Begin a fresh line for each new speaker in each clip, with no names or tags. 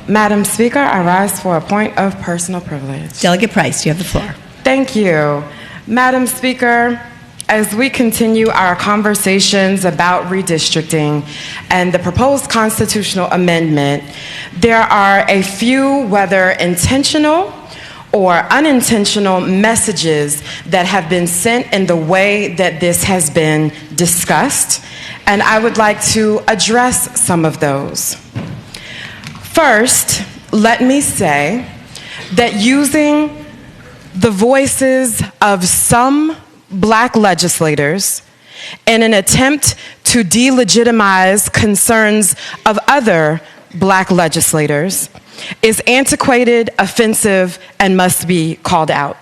Madam Speaker, I rise for a point of personal privilege.
Delegate Price, you have the floor.
Thank you. Madam Speaker, as we continue our conversations about redistricting and the proposed constitutional amendment, there are a few, whether intentional or unintentional, messages that have been sent in the way that this has been discussed, and I would like to address some of those. First, let me say that using the voices of some Black legislators in an attempt to delegitimize concerns of other Black legislators is antiquated, offensive, and must be called out.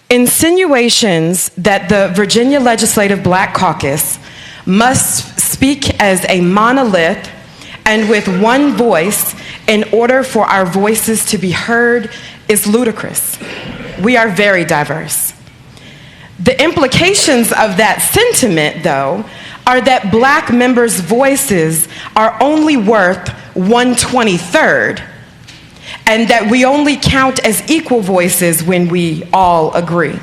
Insinuations that the Virginia Legislative Black Caucus must speak as a monolith and with one voice in order for our voices to be heard is ludicrous. We are very diverse. The implications of that sentiment, though, are that Black members' voices are only worth 1/23rd, and that we only count as equal voices when we all agree.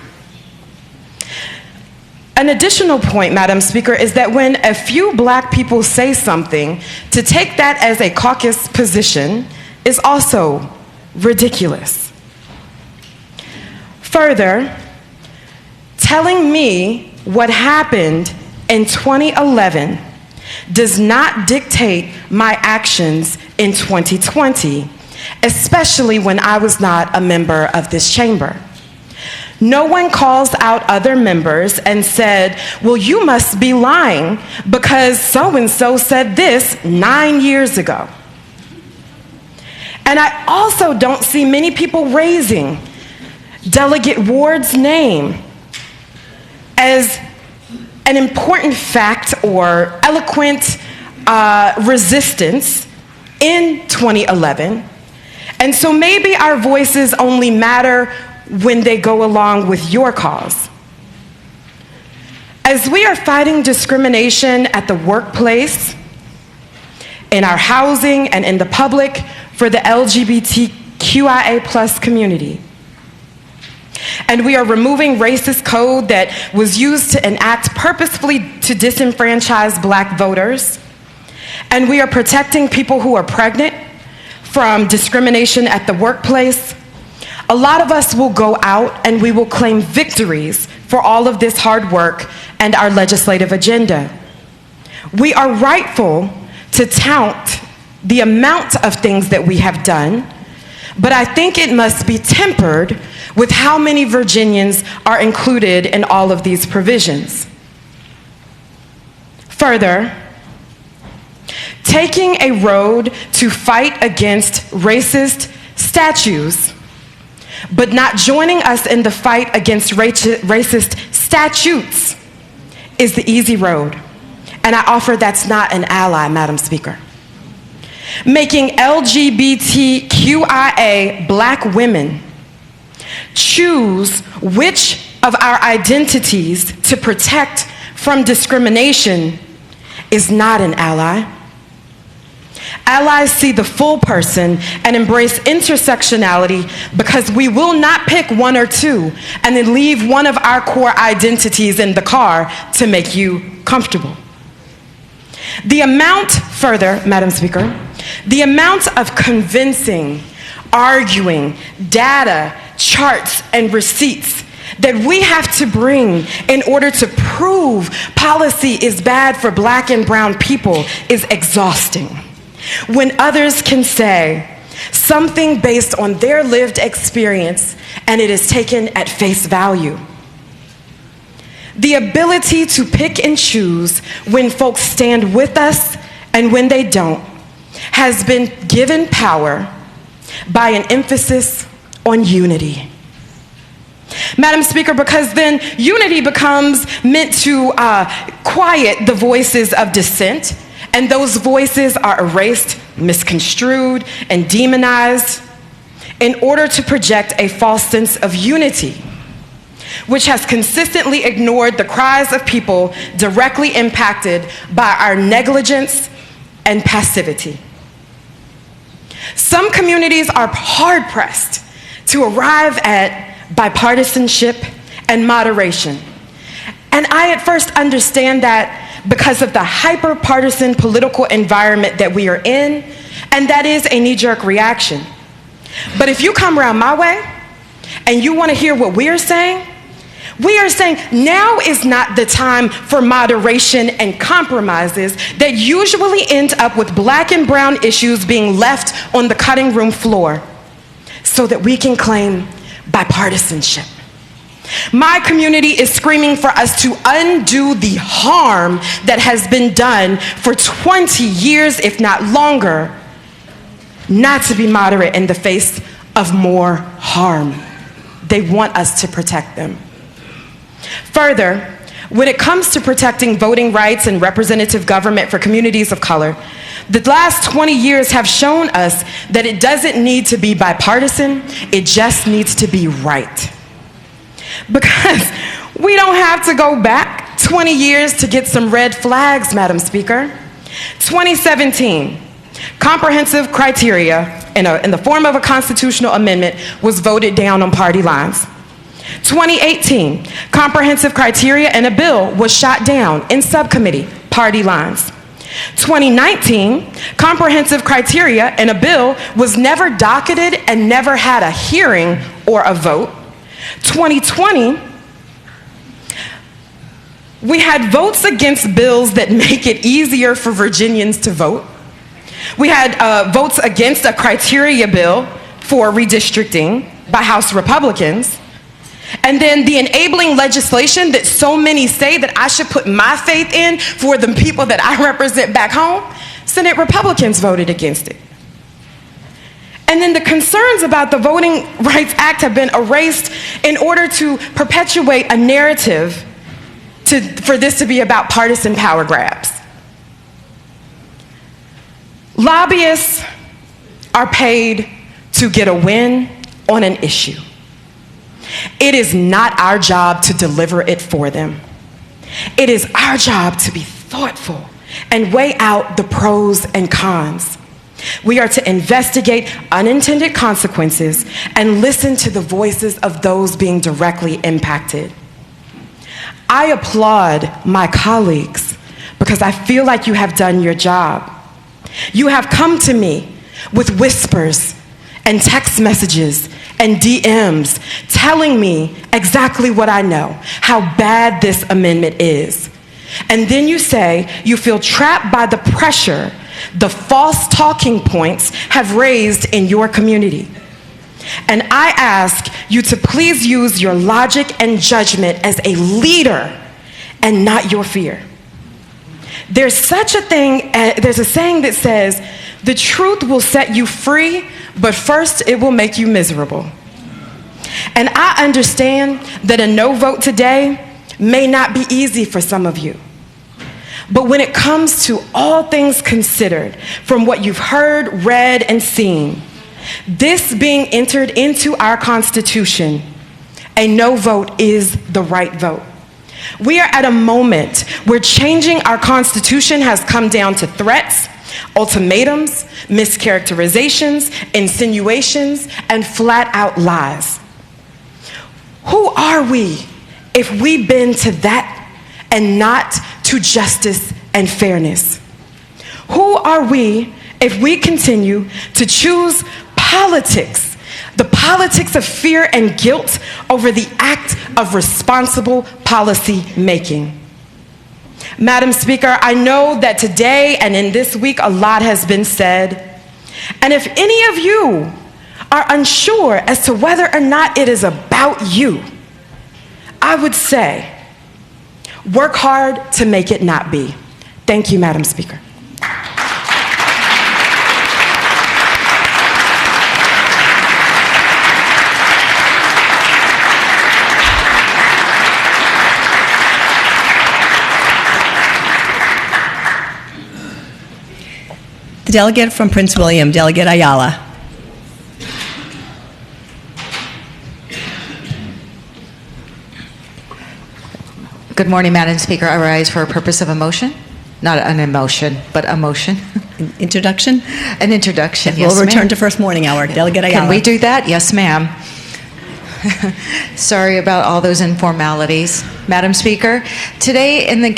An additional point, Madam Speaker, is that when a few Black people say something, to take that as a caucus position is also ridiculous. Further, telling me what happened in 2011 does not dictate my actions in 2020, especially when I was not a member of this chamber. No one calls out other members and said, well, you must be lying because so-and-so said this 9 years ago. And I also don't see many people raising Delegate Ward's name as an important fact or eloquent resistance in 2011. And so maybe our voices only matter when they go along with your cause. As we are fighting discrimination at the workplace, in our housing, and in the public for the LGBTQIA+ community, and we are removing racist code that was used to enact purposefully to disenfranchise Black voters, and we are protecting people who are pregnant from discrimination at the workplace, a lot of us will go out and we will claim victories for all of this hard work and our legislative agenda. We are rightful to tout the amount of things that we have done, but I think it must be tempered with how many Virginians are included in all of these provisions. Further, taking a road to fight against racist statues, but not joining us in the fight against racist statutes is the easy road. And I offer that's not an ally, Madam Speaker. Making LGBTQIA Black women choose which of our identities to protect from discrimination is not an ally. Allies see the full person and embrace intersectionality because we will not pick one or two and then leave one of our core identities in the car to make you comfortable. Further, Madam Speaker, the amount of convincing, arguing, data, charts, and receipts that we have to bring in order to prove policy is bad for Black and brown people is exhausting. When others can say something based on their lived experience and it is taken at face value. The ability to pick and choose when folks stand with us and when they don't has been given power by an emphasis on unity. Madam Speaker, because then unity becomes meant to quiet the voices of dissent, and those voices are erased, misconstrued, and demonized in order to project a false sense of unity. which has consistently ignored the cries of people directly impacted by our negligence and passivity. Some communities are hard-pressed to arrive at bipartisanship and moderation. And I at first understand that because of the hyper-partisan political environment that we are in, and that is a knee-jerk reaction. But if you come around my way and you want to hear what we are saying now is not the time for moderation and compromises that usually end up with black and brown issues being left on the cutting room floor so that we can claim bipartisanship. My community is screaming for us to undo the harm that has been done for 20 years, if not longer, not to be moderate in the face of more harm. They want us to protect them. Further, when it comes to protecting voting rights and representative government for communities of color, the last 20 years have shown us that it doesn't need to be bipartisan, it just needs to be right. Because we don't have to go back 20 years to get some red flags, Madam Speaker. 2017, comprehensive criteria in the form of a constitutional amendment was voted down on party lines. 2018, comprehensive criteria in a bill was shot down in subcommittee, party lines. 2019, comprehensive criteria in a bill was never docketed and never had a hearing or a vote. 2020, we had votes against bills that make it easier for Virginians to vote. We had votes against a criteria bill for redistricting by House Republicans. And then the enabling legislation that so many say that I should put my faith in for the people that I represent back home, Senate Republicans voted against it. And then the concerns about the Voting Rights Act have been erased in order to perpetuate a narrative for this to be about partisan power grabs. Lobbyists are paid to get a win on an issue. It is not our job to deliver it for them. It is our job to be thoughtful and weigh out the pros and cons. We are to investigate unintended consequences and listen to the voices of those being directly impacted. I applaud my colleagues because I feel like you have done your job. You have come to me with whispers and text messages and DMs telling me exactly what I know, how bad this amendment is. And then you say you feel trapped by the pressure the false talking points have raised in your community. And I ask you to please use your logic and judgment as a leader and not your fear. There's such a thing, there's a saying that says, the truth will set you free, but first it will make you miserable. And I understand that a no vote today may not be easy for some of you. But when it comes to all things considered, from what you've heard, read, and seen, this being entered into our Constitution, a no vote is the right vote. We are at a moment where changing our Constitution has come down to threats, ultimatums, mischaracterizations, insinuations, and flat-out lies. Who are we if we bend to that and not to justice and fairness? Who are we if we continue to choose politics, the politics of fear and guilt over the act of responsible policy making? Madam Speaker, I know that today and in this week a lot has been said. And if any of you are unsure as to whether or not it is about you, I would say, work hard to make it not be. Thank you, Madam Speaker.
The delegate from Prince William, Delegate Ayala.
Good morning, Madam Speaker. I rise for a purpose of a motion. Not an emotion, but a motion.
Introduction?
An introduction, yes,
We'll return
ma'am.
to first morning hour. Delegate Ayala.
Can we do that? Yes, ma'am. Sorry about all those informalities. Madam Speaker, today in the